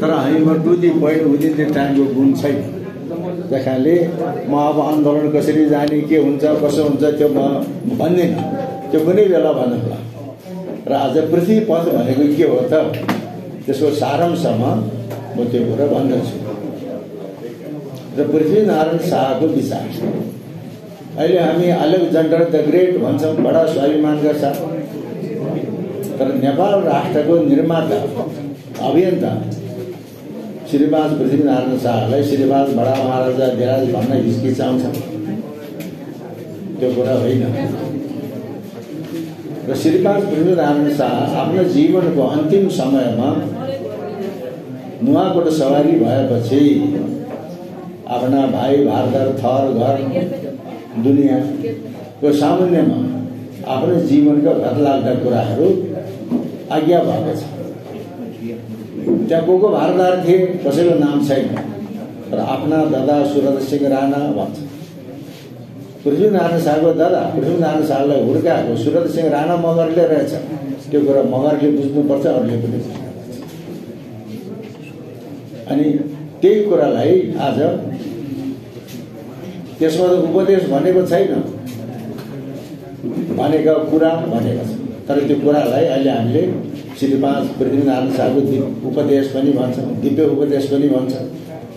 तर हामीमा to the point within the टाइमको गुण छैन। त्यस कारणले म अब आन्दोलन कसरी जाने, के हुन्छ, कसो हुन्छ त्यो म भन्दिनँ, त्यो कुनै बेला भन्नुला। र आज पृथ्वी पथ भनेको के हो त, त्यसको सारांशमा म त्यो कुरा भन्दछु। र पृथ्वीनारायण शाहको विचार अहिले हामी अलेक्जेन्डर द ग्रेट भन्छौँ, बडा स्वाभिमानका साथ। तर नेपाल राष्ट्रको निर्माता अभियन्ता श्रीपाद पृथ्वीनारायण शाहलाई श्रीपाद बडा महाराजा धिराज भन्न हिचकिचाउँछ, त्यो कुरा होइन। र श्रीपाद पृथ्वीनारायण शाह आफ्नो जीवनको अन्तिम समयमा नुवाकोट सवारी भएपछि आफ्ना भाइ भारदार थर घर दुनियाँको सामान्यमा आफ्नो जीवनका घटलाग्दा कुराहरू आज्ञा भएको छ। त्यहाँ को भारदार थिए कसैको नाम छैन, तर आफ्ना दादा सुरत सिंह राणा भन्छ। पृथ्वीनारायण शाहको दादा पृथ्वीनारायण शाहलाई हुर्काएको सुरत सिंह राणा मगरले रहेछ। त्यो कुरा मगरले बुझ्नुपर्छ, अरूले पनि बुझ्नुपर्छ। अनि त्यही कुरालाई आज त्यसमा त उपदेश भनेको छैन, भनेको कुरा भनेको छ। तर त्यो कुरालाई अहिले हामीले श्रीपाद पृथ्वीनारायण शाहको उपदेश पनि भन्छ, दिव्य उपदेश पनि भन्छ।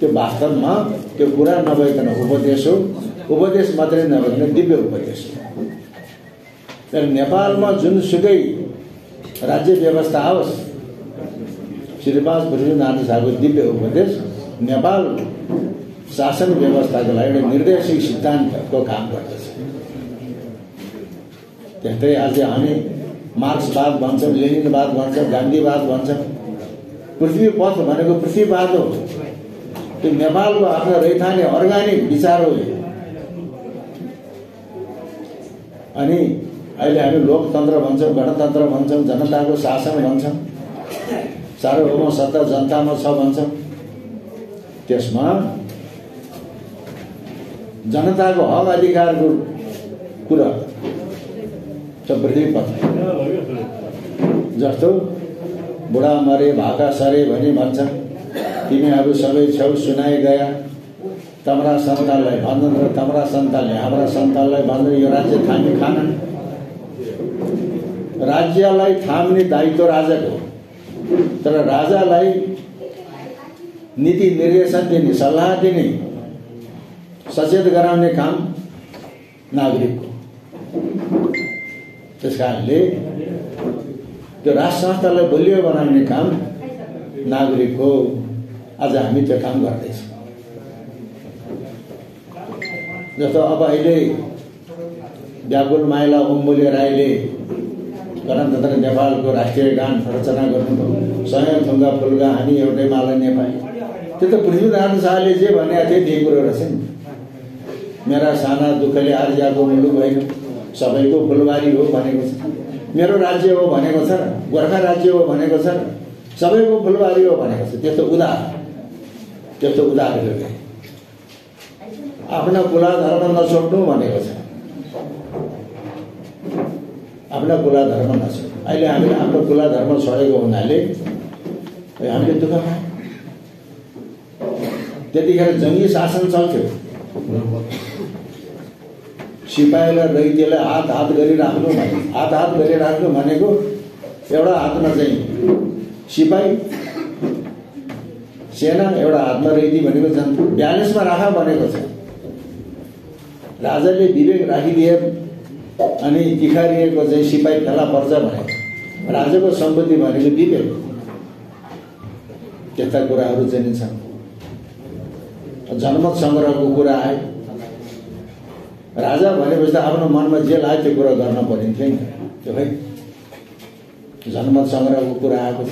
त्यो वास्तवमा त्यो कुरा नभइकन उपदेश हो, उपदेश मात्रै नभइकन दिव्य उपदेश हो। तर नेपालमा जुनसुकै राज्य व्यवस्था आओस्, श्रीपाद पृथ्वीनारायण शाहको दिव्य उपदेश नेपाल शासन व्यवस्थाको लागि एउटा निर्देशक सिद्धान्तको काम गर्दछ। त्यस्तै आज हामी मार्क्सवाद भन्छौँ, लेनिनवाद भन्छौँ, गान्धीवाद भन्छौँ। पृथ्वी पथ भनेको पृथ्वीवाद हो। त्यो नेपालको आफ्नो रैथाने अर्ग्यानिक विचार हो। अनि अहिले हामी लोकतन्त्र भन्छौँ, गणतन्त्र भन्छौँ, जनताको शासन भन्छौँ, सार्वभौम सत्ता जनतामा छ भन्छौँ। त्यसमा जनताको हक अधिकारको कुरा छ पृथ्वी पथ। जस्तो बुढा मरे भाका सरे भनी भन्छन्, तिमीहरू सबै छेउ सुनाइ गया, तम्रा सन्तानलाई भन्छन् र तम्रा सन्तानले हाम्रा सन्तानलाई भन्छन् यो राज्य थामी खानन्। राज्यलाई थाम्ने दायित्व राजाको, तर राजालाई नीति निर्देशन दिने, सल्लाह दिने, सचेत गराउने काम नागरिकको। त्यस कारणले त्यो राष्ट्र संस्थालाई बलियो बनाउने काम नागरिकको। आज हामी त्यो काम गर्दैछौँ। जस्तो अब अहिले व्याकुल माइला ओम्बोले राईले गणतन्त्र नेपालको राष्ट्रिय गान रचना गर्नुभयो, सय थुङ्गा फुल्गा हामी एउटै माला नेपाली। त्यो त पृथ्वीनारायण शाहले जे भनेको थिए त्यही कुरो रहेछ नि। मेरा साना दुःखले आर्जाको मुलुक होइन, सबैको फुलबारी हो भनेको छ। मेरो राज्य हो भनेको छ, गोर्खा राज्य हो भनेको छ, सबैको फुलबारी हो भनेको छ। त्यस्तो उदार आफ्ना कुला धर्म नछोड्नु भनेको छ। आफ्ना कुला धर्म नछोड्नु। अहिले हामीले आफ्नो कुला धर्म छोडेको हुनाले हामीले दुःख पायौँ। त्यतिखेर जङ्गी शासन चल्थ्यो। सिपाहीलाई रैतीलाई हात गरिराख्नु भने, हात गरिराख्नु भनेको एउटा हातमा चाहिँ सिपाही सेना, एउटा हातमा रैती भनेको जनता, ब्यालेन्समा राख भनेको छ। राजाले विवेक राखिदिए अनि तिखारिएको चाहिँ सिपाही फेला पर्छ भनेको। राजाको सम्पत्ति भनेको विवेक। त्यस्ता कुराहरू चाहिँ छन्। जनमत सङ्ग्रहको कुरा आयो। राजा भनेपछि त आफ्नो मनमा जे लाग्यो त्यो कुरा गर्न परिन्थ्यो नि। त्यो है जनमत सङ्ग्रहको कुरा आएको छ।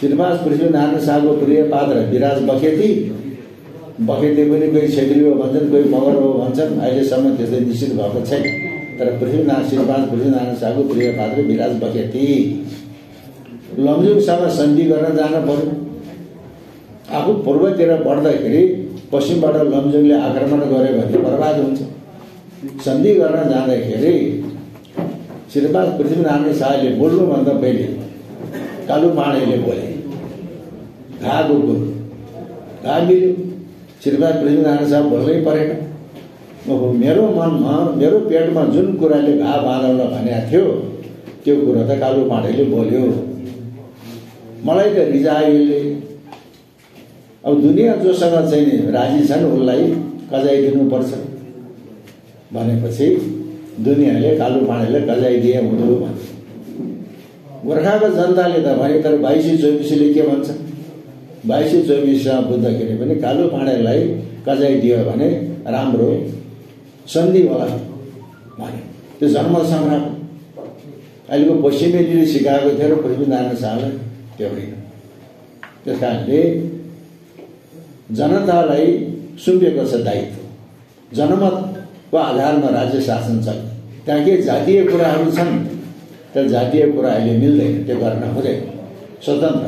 श्रीपाद पृथ्वीनारायण शाहको प्रिय पात्र विराज बखेती पनि कोही छेत्री हो भन्छन्, कोही मगर हो भन्छन्। अहिलेसम्म त्यस्तै निश्चित भएको छैन। तर श्रीपाद पृथ्वीनारायण शाहको प्रिय पात्र विराज बखेती लमजुङसँग सन्धि गर्न जान पर्यो। आफू पूर्वतिर बढ्दाखेरि पश्चिमबाट लमजुङले आक्रमण गर्यो भने बर्बाद हुन्छ। सन्धि गर्न जाँदाखेरि श्रीपाद पृथ्वीनारायण शाहले बोल्नुभन्दा पहिले कालु पाँडेले बोले घाको घा मिल्यो। श्रीमान पृथ्वीनारायण साहब बोल्नै परेन। मेरो मनमा मेरो पेटमा जुन कुराले घा बाँधौँला भनेको थियो त्यो कुरा त कालु पाँडेले बोल्यो। मलाई त रिजायो यसले। अब दुनियाँ जोसँग चाहिँ राजी छन् उसलाई कजाइदिनुपर्छ भनेपछि दुनियाँले कालु पाँडेले कजाइदिए हुँदो भन्छ। गोर्खाको जनताले त भने तर 2224ले के भन्छ? 2224मा बुझ्दाखेरि पनि कालु पाँडेलाई कजाइदियो भने राम्रो सन्धि होला भने त्यो जन्म सङ्ग्राम अहिलेको पश्चिमेलीले सिकाएको थियो र पृथ्वीनारायण शाहलाई त्यो होइन। त्यस कारणले जनतालाई सुम्पिएको छ दायित्व। जनमतको आधारमा राज्य शासन चल्छ। त्यहाँ के जातीय कुराहरू छन्, त्यो जातीय कुरा अहिले मिल्दैन, त्यो गर्न हुँदैन। स्वतन्त्र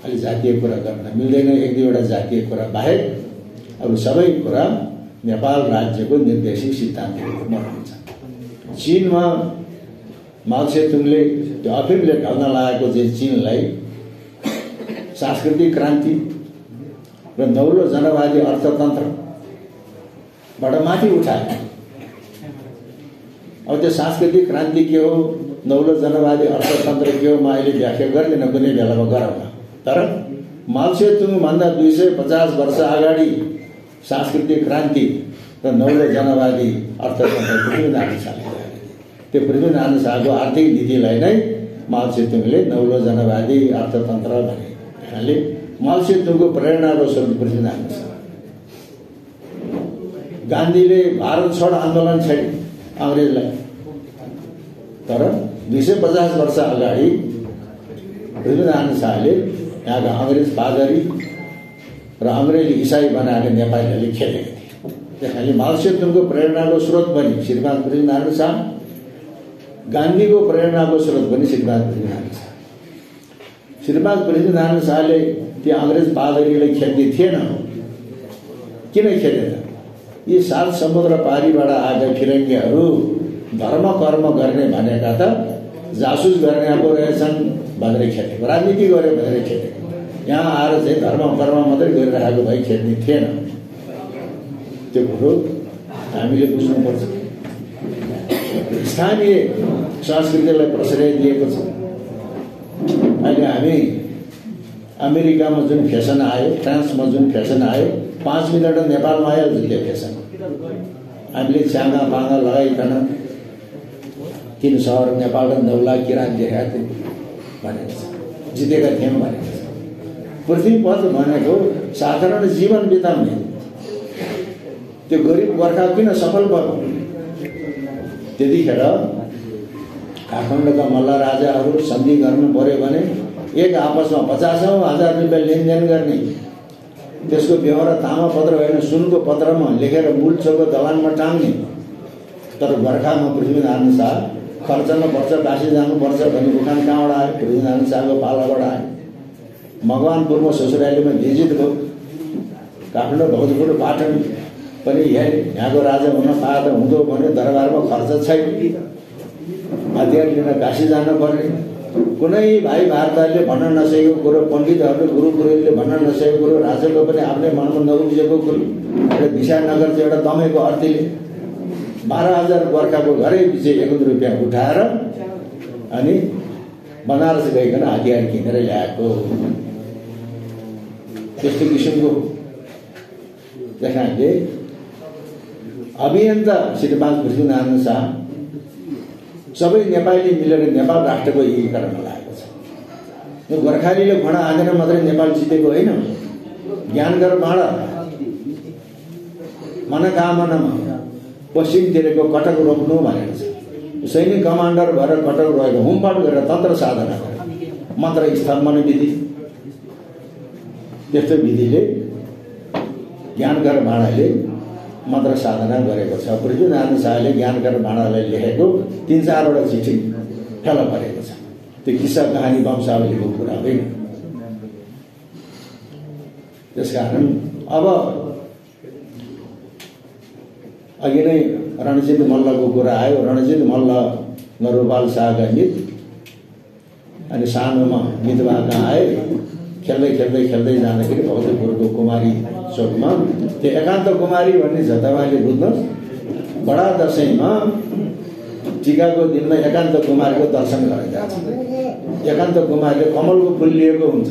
अहिले जातीय कुरा गर्न मिल्दैन। एक दुईवटा जातीय कुरा बाहेक अरू सबै कुरा नेपाल राज्यको निर्देशित सिद्धान्तको हुन्छ। चीनमा माओ त्से-तुङले त्यो अफिमले ढल्न लागेको चाहिँ चीनलाई सांस्कृतिक क्रान्ति र नौलो जनवादी अर्थतन्त्रबाट माथि उठायो। अब त्यो सांस्कृतिक क्रान्ति के हो, नौलो जनवादी अर्थतन्त्र के हो, म अहिले व्याख्या गर्दिनँ, कुनै बेलामा गरौँला। तर माओ त्से-तुङभन्दा 250 वर्ष अगाडि सांस्कृतिक क्रान्ति र नौलो जनवादी अर्थतन्त्र पृथ्वीनारायण शाहले त्यो पृथ्वीनारायण शाहको आर्थिक नीतिलाई नै माओ त्से-तुङले नौलो जनवादी अर्थतन्त्र भने। त्यसैले माओ त्से-तुङको प्रेरणाको स्रोत पृथ्वीनारायण शाह। गान्धीले भारत छोड आन्दोलन छेड्यो अङ्ग्रेजलाई, तर 250 वर्ष अगाडि पृथ्वीनारायण शाहले यहाँका अङ्ग्रेज पादरी र अङ्ग्रेजी इसाई बनाएर नेपालीहरूले खेलेको थियो। त्यसैले माओ त्से-तुङको प्रेरणाको स्रोत पनि श्रीमान पृथ्वीनारायण शाह, गान्धीको प्रेरणाको स्रोत पनि श्रीमान पृथ्वीनारायण शाह। श्रीमान पृथ्वीनारायण शाहले त्यो अङ्ग्रेज पादरीलाई खेल्ने थिएन। किन खेलेन? यी 7 समुद्र पारीबाट आएका फिरङ्गीहरू धर्म कर्म गर्ने भनेका त जासुस गर्ने आएको रहेछन् भनेर खेलेको, राजनीति गर्यो भनेर खेलेको। यहाँ आएर चाहिँ धर्म कर्म मात्रै गरिरहेको भई खेल्ने थिएन। त्यो कुरो हामीले बुझ्नुपर्छ। स्थानीय संस्कृतिलाई प्रश्रय दिएको छ। अहिले हामी अमेरिकामा जुन फेसन आयो, फ्रान्समा जुन फेसन आयो, 5 मिनट नेपालमा आयो त्यो फेसन। हामीले च्याङ्गा पाङ्गा लगाइकन 3 सहर नेपाल र 9 लाख किराँत देखाएको थियौँ भनेको छ, जितेका थियौँ भनेको छ। पृथ्वीपथ भनेको साधारण जीवन बिताउने, त्यो गरिब गोर्खा किन सफल भयो? त्यतिखेर काठमाडौँका मल्ल राजाहरू सन्धि गर्नु पर्यो भने एक आपसमा 50,000 रुपियाँ लेनदेन गर्ने, त्यसको व्यवहार तामापत्र होइन सुनको पत्रमा लेखेर मूलचोकको दलानमा टाङ्ने। तर गोर्खामा पृथ्वीनारायण शाह खर्चनुपर्छ, काशी जानुपर्छ भन्ने उखान कहाँबाट आयो? पृथ्वीनारायण शाहको पालाबाट आयो। मकवानपुरमा ससुरालीमा भिजिट भयो, काठमाडौँ भौतपुर पाटन पनि यहाँको राजा हुन पाएता हुँदो भने दरबारमा खर्च छैन, हतियार लिन काशी जानु पर्ने। कुनै भाइ भारतले भन्न नसकेको कुरो, पण्डितहरूले गुरु पुरोहितले भन्न नसकेको कुरो, राजाको पनि आफ्नै मनमा नउब्जेको कुरो, एउटा विशानगर चाहिँ एउटा दमैको अर्थीले 12,000 गोर्खाको घरै पछि 1 रुपियाँ उठाएर अनि बनारस गइकन हतियार किनेर ल्याएको। त्यस्तो किसिमको। त्यसकारणले अभियन्ता श्रीमान पृथ्वीनारायण शाह सबै नेपाली मिलेर नेपाल राष्ट्रको एकीकरणमा लागेको छ। यो गोर्खालीले घोडा हानेर मात्रै नेपाल जितेको होइन। ज्ञानगर भाँडा मनोकामनामा पश्चिमतिरको कटक रोक्नु भनेको छ। सैनिक कमान्डर भएर कटक रहेको होमपाठ गरेर तन्त्र साधना गरेर मन्त्र स्थापना विधि, त्यस्तो विधिले ज्ञानगर भाँडाले मन्त्र साधना गरेको छ। पृथ्वीनारायण शाहले ज्ञानगर भाँडालाई लेखेको 3-4 चिठी फेला परेको छ। त्यो किस्सा कहानी वंशावलीको कुरा होइन। त्यसकारण अब अघि नै रणजित मल्लको कुरा आयो। रणजित मल्ल नरौपाल शाहका मित अनि सानोमा विधवा कहाँ आए, खेल्दै खेल्दै खेल्दै जाँदाखेरि भक्तपुरको कुमारी चोकमा त्यो एकान्त कुमारी भन्ने छ, तपाईँले बुझ्नुहोस्। बडा दसैँमा टिकाको दिनमा एकान्त कुमारीको दर्शन गरेर जान्छ। एकान्त कुमारीले कमलको फुल लिएको हुन्छ,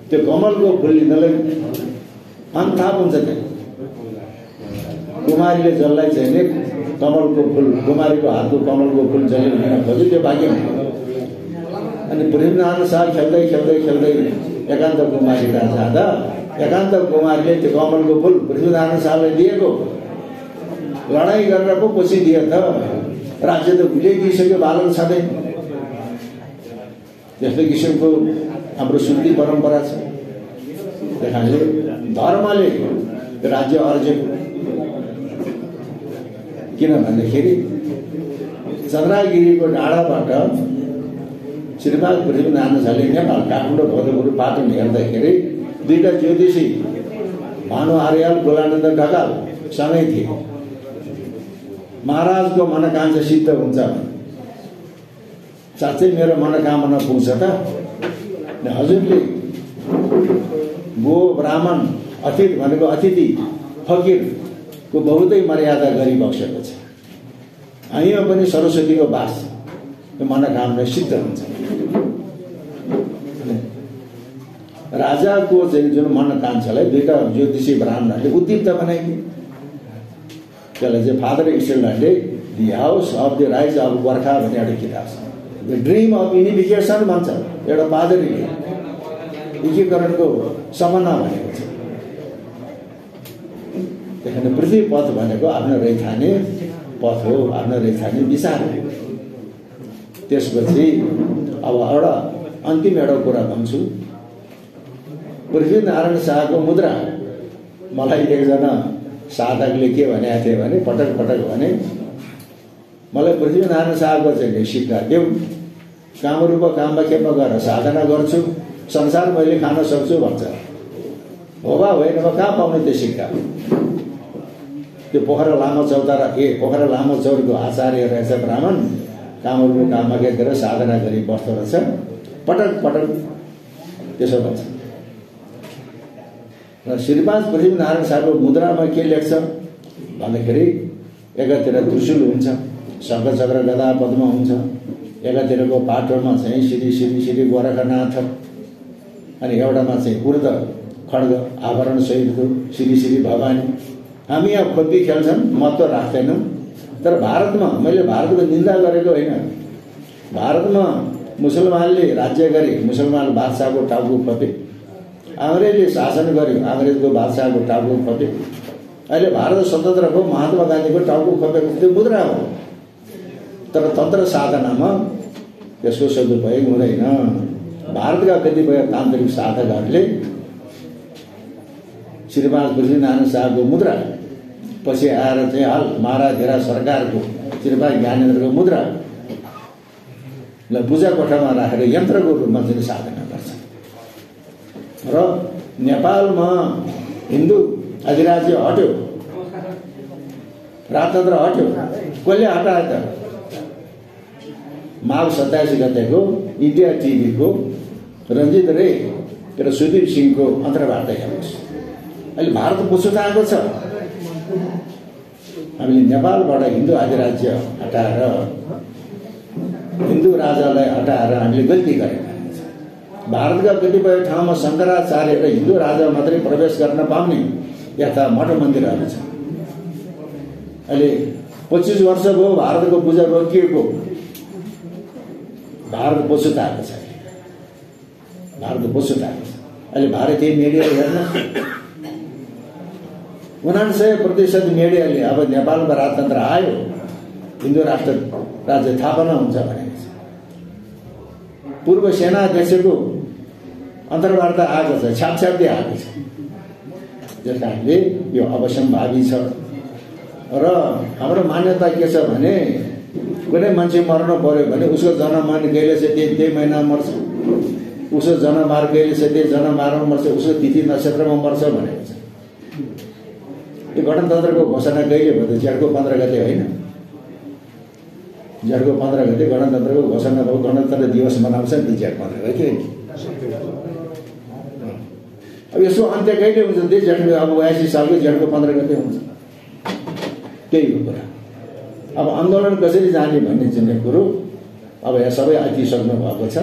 त्यो कमलको फुल लिनलाई अन्थाप हुन्छ। त्यो कुमारीले जसलाई चाहिँ कमलको फुल, कुमारीको हातको कमलको फुल जसले लिन खोज्यो त्यो भाग्य। अनि पृथ्वीनारायण शाह खेल्दै खेल्दै खेल्दै एकान्त कुमारी कहाँ जाँदा एकान्त कुमारीले त्यो कमलको फुल पृथ्वीनारायण शाहलाई दिएको। लडाइँ गरेर पो पछि दिए त, राज्य त भुलै दिइसक्यो, बालन छँदै। त्यस्तो किसिमको हाम्रो श्रुति परम्परा छ। त्यहाँले धर्मले राज्य अर्जेको। किन भन्दाखेरि चन्द्रगिरीको डाँडाबाट श्रीमान पृथ्वीनारायण शाहले नेपाल काठमाडौँ भक्तपुर पाटन हेर्दाखेरि दुईटा ज्योतिषी भानु आर्याल गोलानन्द ढकाल सँगै थिए। महाराजको मनोकांक्षा सिद्ध हुन्छ, साँच्चै मेरो मनोकामना पुग्छ त। हजुरले गो ब्राह्मण अतिथि भनेको अतिथि फकीरको बहुतै मर्यादा गरिबक्सेको छ। हामीमा पनि सरस्वतीको वास, त्यो मनोकामना सिद्ध हुन्छ। राजाको चाहिँ जुन मनोकांक्षालाई दुईटा ज्योतिषी ब्राह्मणहरूले उद्दीप्त बनाइदिए। त्यसलाई चाहिँ फादर इस्टरल्यान्डले the house of the rise of Gorkha भन्ने एउटा किताब छ। द ड्रिम अफ युनिफिकेसन भन्छ एउटा पादरीले, एकीकरणको सपना भनेको छ। त्यहाँदेखि पृथ्वी पथ भनेको आफ्नो रैथाने पथ हो, आफ्नो रैथाने विचार हो। त्यसपछि अब एउटा अन्तिम एउटा कुरा भन्छु। पृथ्वीनारायण शाहको मुद्रा मलाई एकजना साधकले के भनेको थियो भने, पटक पटक भने, मलाई पृथ्वीनारायण शाहको चाहिँ सिक्का देऊ, कामरूप कामखेपमा गएर साधना गर्छु, संसार मैले खान सक्छु भन्छ। हो वा होइन वा कहाँ पाउने त्यो सिक्का? त्यो पोखरा लामा चौतारा पोखरा लामा चौरको आचार्य रहेछ ब्राह्मण, कामरूप कामखेप गरेर साधना गरी बस्दो रहेछ, पटक पटक त्यसो भन्छ। र श्रीपाद पृथ्वीनारायण शाहको मुद्रामा के लेख्छ भन्दाखेरि एकातिर त्रिशूल हुन्छ, शङ्ख चक्र गदा पद्म हुन्छ, एकातिरको पाटोमा चाहिँ श्री श्री श्री गोरखनाथ, अनि एउटामा चाहिँ उर्ध खड्ग आभरण सहितको श्री श्री भवानी। हामी यहाँ खोपी खेल्छन्, महत्त्व राख्दैनौँ। तर भारतमा मैले भारतको निन्दा गरेको होइन। भारतमा मुसलमानले राज्य गरे, मुसलमान बादशाहको टाउको खोपे, अङ्ग्रेजले शासन गर्यो, अङ्ग्रेजको बादशाहको टाउको खोपे। अहिले भारत स्वतन्त्र भयो, महात्मा गान्धीको टाउको खोपेको त्यो मुद्रा हो। तर तन्त्र साधनामा त्यसको सदुपयोग हुँदैन। भारतका कतिपय तान्त्रिक साधकहरूले श्रीमान पृथ्वीनारायण शाहको मुद्रा पछि आएर चाहिँ हाल महाराजेरा सरकारको श्रीमान ज्ञानेन्द्रको मुद्रा पूजा कोठामा राखेर यन्त्रको रूपमा चाहिँ साधना गर्छ। र नेपालमा हिन्दू अधिराज्य हट्यो, राजतन्त्र हट्यो, कसले हटायो त? माघ 27 गतेको इन्डिया टिभीको रञ्जित रे र सुदीप सिंहको अन्तर्वार्ता हेर्नुहोस्। अहिले भारत पुछुताएको छ। हामीले नेपालबाट हिन्दू अधिराज्य हटाएर हिन्दू राजालाई हटाएर हामीले गल्ती गरेका छ। भारतका कतिपय ठाउँमा शङ्कराचार्य र हिन्दू राजा मात्रै प्रवेश गर्न पाउने यस्ता मठ मन्दिरहरू छन्। अहिले 25 वर्ष भयो भारतको पूजा रोकिएको। भारत पछुताएको छ, भारत पछुताएको छ। अहिले भारतीय मिडिया हेर्न 99% मिडियाले अब नेपालमा राजतन्त्र आयो, हिन्दू राष्ट्र राज्य स्थापना हुन्छ भनेको छ। पूर्व सेनाध्यक्षको अन्तर्वार्ता आएको छ, छापछाप्दै आएको छ। त्यस कारणले यो अवश्यम्भावी छ। र हाम्रो मान्यता के छ भने कुनै मान्छे मर्नु पर्यो भने उसको जन्ममान कहिले छ त्यही महिना मर्छ, उसको जन्मबार कहिले छ त्यही जन्मबारमा मर्छ, उसको तिथि नक्षत्रमा मर्छ भनेको छ। यो गणतन्त्रको घोषणा कहिले भयो? जेठको 15 गते होइन? जेठको 15 गते गणतन्त्रको घोषणा भयो, गणतन्त्र दिवस मनाउँछ नि जेठ 15 गते। अब यसो अन्त्य कहिले हुन्छ? जेठको अब 82 सालको जेठको 15 गते हुन्छ। त्यही हो कुरा। अब आन्दोलन कसरी जाने भन्ने चाहिँ कुरो अब यहाँ सबै आइसक्नु भएको छ।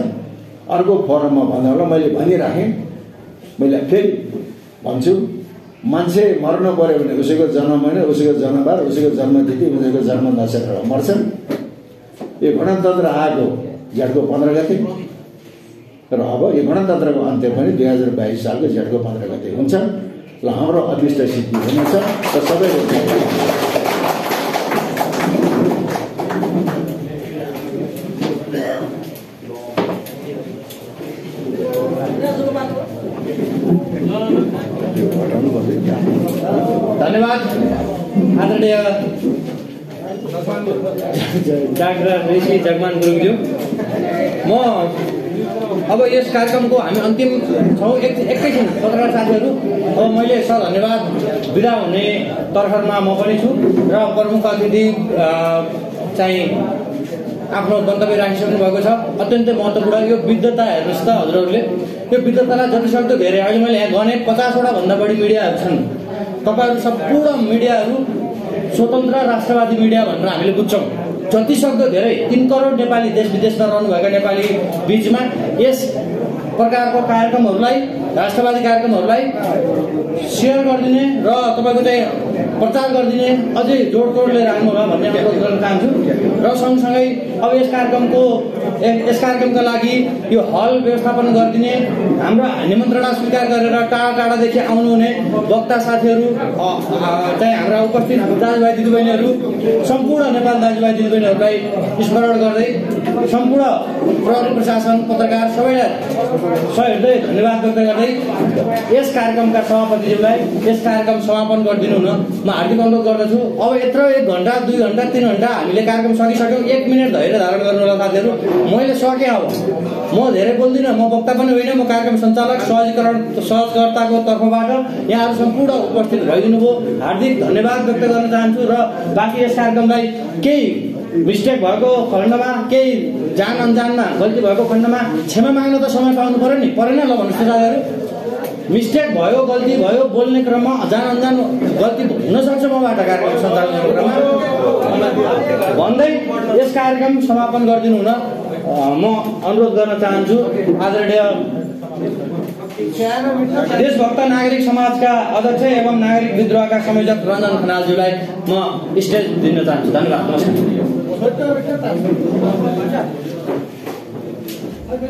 अर्को फोरममा भन्दा होला मैले भनिराखेँ, मैले फेरि भन्छु, मान्छे मर्नु पर्यो भने उसैको जन्म महिना, उसैको जन्मबार, उसैको जन्मतिथि, उसैको जन्म नक्षत्रमा मर्छन्। यो गणतन्त्र आएको जेठको 15 गते र अब यो गणतन्त्रको अन्त्य पनि 2022 सालको जेठको 15 गते हुन्छ। ल हाम्रो अदृष्ट सिद्धि हुनेछ र सबैको धन्यवाद आदरणीय डाक्टर ऋषि जगमान गुरुङज्यू। म अब यस कार्यक्रमको हामी अन्तिम छौँ। एकैछिन पत्रकार साथीहरू, अब मैले सर धन्यवाद बिदा हुने तर्खरमा म पनि छु र प्रमुख अतिथि चाहिँ आफ्नो गन्तव्य राखिसक्नु भएको छ। अत्यन्तै महत्त्वपूर्ण यो विद्वता हेर्नुहोस् त हजुरहरूले, यो विद्वतालाई जतिसक्दो धेरै, अहिले मैले यहाँ गने 50वटा भन्दा बढी मिडियाहरू छन्। तपाईँहरू सम्पूर्ण मिडियाहरू स्वतन्त्र राष्ट्रवादी मिडिया भनेर हामीले बुझ्छौँ। जतिसक्दो धेरै 3 करोड नेपाली देश विदेशमा रहनुभएका नेपाली बीचमा यस प्रकारको कार्यक्रमहरूलाई, राष्ट्रवादी कार्यक्रमहरूलाई सेयर गरिदिने र तपाईँको चाहिँ प्रचार गरिदिने अझै जोडतोडले राख्नुहोला भन्ने अनुरोध गर्न चाहन्छु। र सँगसँगै अब यस कार्यक्रमका लागि यो हल व्यवस्थापन गरिदिने, हाम्रो निमन्त्रणा स्वीकार गरेर टाढा टाढादेखि आउनुहुने वक्ता साथीहरू चाहिँ हाम्रा उपस्थित दाजुभाइ दिदीबहिनीहरू, सम्पूर्ण नेपाल दाजुभाइ दिदीबहिनीहरूलाई स्मरण गर्दै सम्पूर्ण प्रहरी प्रशासन, पत्रकार सबैलाई सहृदय धन्यवाद व्यक्त गर्दै यस कार्यक्रमका सभापतिज्यूलाई यस कार्यक्रम समापन गरिदिनु हुन म हार्दिक अनुरोध गर्दछु। अब यत्रो 1 घण्टा 2 घण्टा 3 घण्टा हामीले कार्यक्रम सकिसक्यौँ। 1 मिनट धैर्य धारण गर्नु होला साथीहरू। मैले सकेँ, अब म धेरै बोल्दिनँ, म वक्ता पनि होइन, म कार्यक्रम सञ्चालक सहजकर्ताको तर्फबाट यहाँहरू सम्पूर्ण उपस्थित भइदिनु भयो। हार्दिक धन्यवाद व्यक्त गर्न चाहन्छु र बाँकी यस कार्यक्रमलाई केही मिस्टेक भएको खण्डमा, केही जान अनजानमा गल्ती भएको खण्डमा क्षमा माग्न त समय पाउनु पर्यो नि, परेन? ल भन्नुहोस् त साथीहरू, मिस्टेक भयो, गल्ती भयो, बोल्ने क्रममा जान अनजान गल्ती हुनसक्छ मबाट कार्यक्रम सञ्चालन गर्ने क्रममा भन्दै यस कार्यक्रम समापन गरिदिनु हुन म अनुरोध गर्न चाहन्छु। आदरणीय देशभक्त नागरिक समाजका अध्यक्ष एवं नागरिक विद्रोहका संयोजक रञ्जन खनालज्यूलाई म स्टेज दिन चाहन्छु। धन्यवाद, नमस्कार।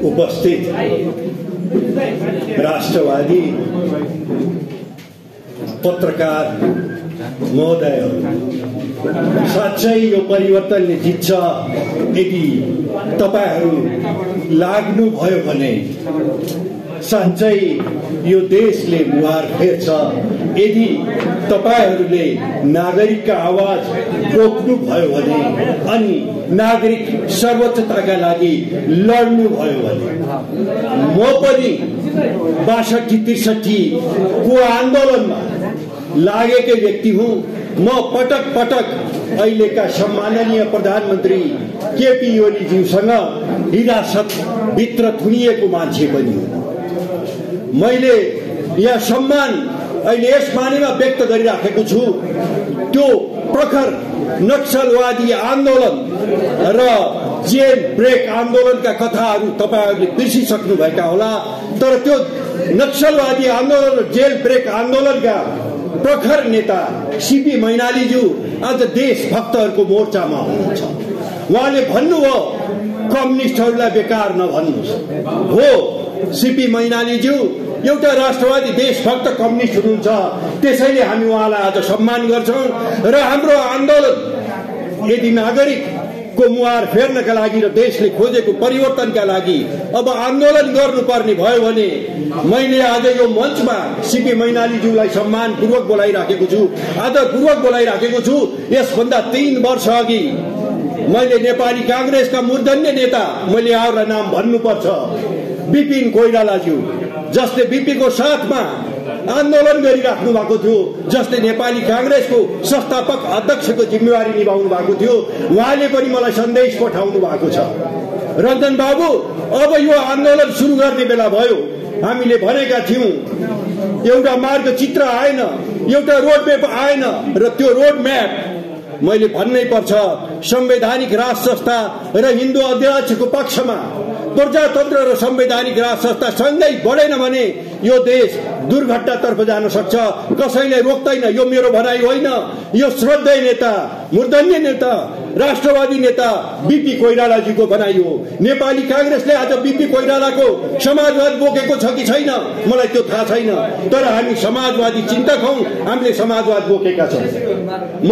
उपस्थित राष्ट्रवादी पत्रकार महोदय, साँच्चै यो परिवर्तनले जित्छ यदि तपाईहरू लाग्नुभयो भने, साँच्चै यो देशले मुहार फेर्छ यदि तपाईहरूले नागरिकका आवाज रोक्नु भयो भने अनि नागरिक सर्वोच्चताका लागि लड्नु भयो भने। म पनि 62-63 को आन्दोलनमा लागेकै व्यक्ति हुँ। म पटक पटक अहिलेका सम्माननीय प्रधानमन्त्री केपी ओलीज्यूसँग हिरासतभित्र थुनिएको मान्छे पनि हुँ। मैले यहाँ सम्मान अहिले यस मानेमा व्यक्त गरिराखेको छु। त्यो प्रखर नक्सलवादी आन्दोलन र जेल ब्रेक आन्दोलनका कथाहरू तपाईहरूले बिर्सिसक्नु भएका होला, तर त्यो नक्सलवादी आन्दोलन र जेल ब्रेक आन्दोलनका प्रखर नेता सीपी मैनालीज्यू आज देशभक्तहरूको मोर्चामा हुनुहुन्छ। उहाँले भन्नुभयो कम्युनिस्टहरूलाई बेकार नभन्नुहोस्। हो, सीपी मैनालीज्यू एउटा राष्ट्रवादी देशभक्त कम्युनिस्ट हुनुहुन्छ, त्यसैले हामी उहाँलाई आज सम्मान गर्छौं। र हाम्रो आन्दोलन यदि नागरिकको मुहार फेर्नका लागि र देशले खोजेको परिवर्तनका लागि अब आन्दोलन गर्नुपर्ने भयो भने मैले आज यो मञ्चमा सीपी मैनालीज्यूलाई सम्मानपूर्वक बोलाइराखेको छु, आदरपूर्वक बोलाइराखेको छु। यसभन्दा 3 वर्ष अघि मैले नेपाली कांग्रेसका मूर्धन्य नेता, मैले यहाँहरूलाई नाम भन्नुपर्छ, बिपिन कोइरालाज्यू, जसले बिपीको साथमा आन्दोलन गरिराख्नु भएको थियो, जसले नेपाली कांग्रेसको संस्थापक अध्यक्षको जिम्मेवारी निभाउनु भएको थियो। उहाँले पनि मलाई सन्देश पठाउनु भएको छ, रञ्जन बाबु अब यो आन्दोलन सुरु गर्ने बेला भयो। हामीले भनेका थियौं एउटा मार्गचित्र आएन, एउटा रोड म्याप आएन, र त्यो रोड म्याप मैले भन्नै पर्छ संवैधानिक राज संस्था र हिन्दू अध्यक्षको पक्षमा प्रजातन्त्र र संवैधानिक राज संस्था सँगै बढेन भने यो देश दुर्घटनातर्फ जान सक्छ। कसैले रोक्दैन। यो मेरो भनाइ होइन, यो श्रद्धेय नेता, मूर्धन्य नेता, राष्ट्रवादी नेता बीपी कोइरालाजीको भनाइ हो। नेपाली कांग्रेसले आज बीपी कोइरालाको समाजवाद बोकेको छ कि छैन मलाई त्यो थाहा छैन, तर हामी समाजवादी चिन्तक हौं, हामीले समाजवाद बोकेका छौं। म